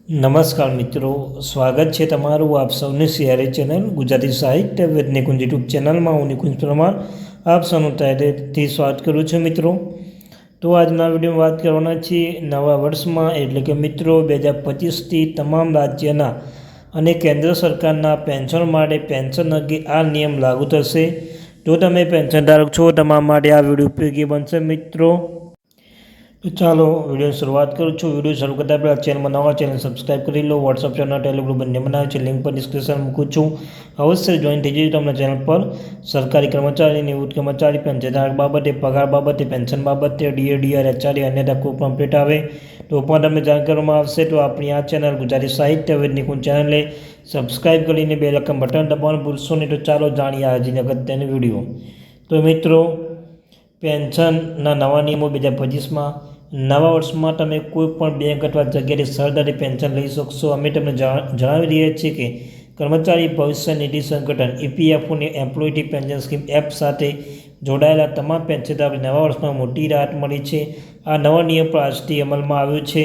નમસ્કાર મિત્રો, સ્વાગત છે તમારું આપ સૌની સિયારી ચેનલ ગુજરાતી સાહિત્ય વિથ નિકુંજ યુટ્યુબ ચેનલમાં. હું નિકુંજ પરમાર આપ સૌનું તહેથી સ્વાગત કરું છું મિત્રો. તો આજના વિડીયોમાં વાત કરવાના છીએ નવા વર્ષમાં, એટલે કે મિત્રો 2025થી તમામ રાજ્યના અને કેન્દ્ર સરકારના પેન્શન માટે પેન્શન અંગે આ નિયમ લાગુ થશે. જો તમે પેન્શન ધારક છો તમારા માટે આ વિડીયો ઉપયોગી બનશે મિત્રો. તો ચાલો વિડીયોની શરૂઆત કરું છું. વિડીયો શરૂ કરતા પહેલાં ચેનલમાં નવા ચેનલ સબસ્ક્રાઈબ કરી લો. વોટ્સઅપ ચેનલ ટેલિગ્રામ બંને બનાવે છે, લિંક પર ડિસ્ક્રિપ્શન મૂકું છું. અવશ્ય જોઈન થઈ જજો. તમને ચેનલ પર સરકારી કર્મચારી, નિવૃત્ત કર્મચારી, પેન્શનધારક બાબતે, પગાર બાબતે, પેન્શન બાબતે, ડીઆર, એચઆરડી અન્યથા કોઈ પણ અપડેટ આવે તો પણ તમને જાણ કરવામાં આવશે. તો આપણી આ ચેનલ ગુજરાતી સાહિત્ય વિથ નિકુંજ ચેનલને સબસ્ક્રાઈબ કરીને બે લખન બટન દબાવવાનું ભૂલશો નહીં. તો ચાલો જાણીએ આજની અગત્યની વિડીયો. તો મિત્રો, પેન્શનના નવા નિયમો 2025માં નવા વર્ષમાં તમે કોઈ પણ બેંક અથવા જગ્યાએ સરળતાથી પેન્શન લઈ શકશો. અમે તમને જણાવી રહ્યા છીએ કે કર્મચારી ભવિષ્ય નિધિ સંગઠન EPFOની એમ્પ્લોયી પેન્શન સ્કીમ એપ સાથે જોડાયેલા તમામ પેન્શનધારકોને નવા વર્ષમાં મોટી રાહત મળી છે. આ નવા નિયમ પર આજથી અમલમાં આવ્યો છે.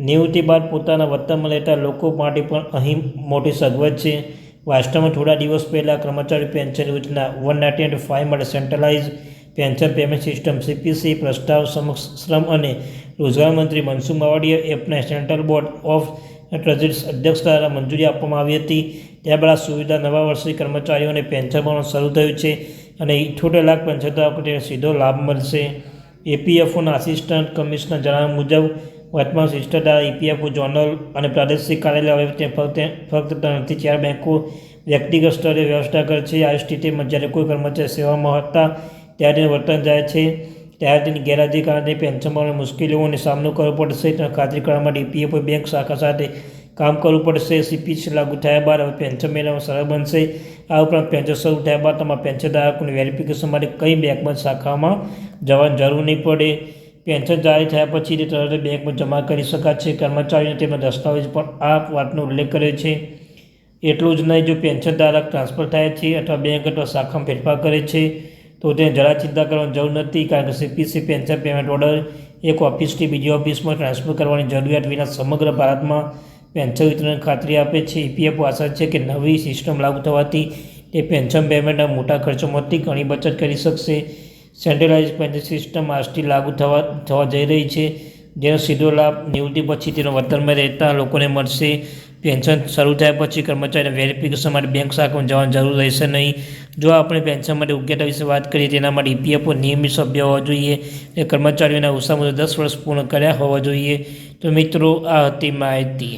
નિવૃત્તિ બાદ પોતાના વતનમાં રહેતા લોકો માટે પણ અહીં મોટી સગવડ છે. વાસ્તવમાં થોડા દિવસ પહેલાં કર્મચારી પેન્શન યોજના 198(5) માટે centralise pension payment system CPC પ્રસ્તાવ સમક્ષ શ્રમ અને રોજગાર મંત્રી મનસુખ માંડવિયા એપના સેન્ટ્રલ બોર્ડ ઓફ ટ્રેઝરીઝ અધ્યક્ષ દ્વારા મંજૂરી આપવામાં આવી હતી. ત્યારબાદ આ સુવિધા નવા વર્ષથી કર્મચારીઓને પેન્શન મળવાનું શરૂ થયું છે અને 78 લાખ પેન્શનધારકોને સીધો લાભ મળશે. EPFOના આસિસ્ટન્ટ કમિશનર જણાવ્યા મુજબ વર્તમાન સિસ્ટમ દ્વારા EPFO ઝોનલ અને પ્રાદેશિક કાર્યાલય હવે ફક્ત 3 થી 4 બેંકો વ્યક્તિગત સ્તરે વ્યવસ્થા કરે છે. આ સ્થિતિમાં જ્યારે કોઈ કર્મચારી સેવામાં હતા ત્યારે વર્તન જાય છે ત્યારે તેની ગેરહાજરી કારણે પેન્શન મળવાની મુશ્કેલીઓનો સામનો કરવો પડશે. તેની ખાતરી કરવા માટે EPFO બેંક શાખા સાથે કામ કરવું પડશે. CPC લાગુ થયા બાદ હવે પેન્શન મેળવવાનું સરળ બનશે. આ ઉપરાંત પેન્શન શરૂ થયા બાદ તમારા પેન્શનધારકોની વેરિફિકેશન માટે કઈ બેંકમાં શાખામાં જવાની જરૂર નહીં પડે. પેન્શન જારી થયા પછી તે તરત બેંકમાં જમા કરી શકાશે. કર્મચારીઓને તેમના દસ્તાવેજ પણ આ વાતનો ઉલ્લેખ કર્યો છે. એટલું જ નહીં, જો પેન્શનધારક ટ્રાન્સફર થાય છે અથવા બેંક અથવા શાખામાં ફેરફાર કરે છે તો તેને જરા ચિંતા કરવાની જરૂર નથી, કારણ કે CPC પેન્શન પેમેન્ટ ઓર્ડર એક ઓફિસથી બીજી ઓફિસમાં ટ્રાન્સફર કરવાની જરૂરિયાત વિના સમગ્ર ભારતમાં પેન્શન વિતરણની ખાતરી આપે છે. EPFO આશા છે કે નવી સિસ્ટમ લાગુ થવાથી તે પેન્શન પેમેન્ટના મોટા ખર્ચોમાંથી ઘણી બચત કરી શકશે. સેન્ટ્રલાઇઝ પેન્શન સિસ્ટમ આજથી લાગુ થવા જઈ રહી છે, જેનો સીધો લાભ નિવૃત્તિ પછી તેના વતનમાં રહેતા લોકોને મળશે. પેન્શન શરૂ થયા પછી કર્મચારીને વેરિફિકેશન માટે બેંક શાખામાં જવાની જરૂર રહેશે નહીં. જો આપણે પેન્શન માટે યોગ્યતા વિશે વાત કરીએ, તેના માટે EPFO નિયમિત સભ્ય હોવા જોઈએ અને કર્મચારીઓના ઓછામાં ઓછા 10 વર્ષ પૂર્ણ કર્યા હોવા જોઈએ. તો મિત્રો, આ હતી માહિતી.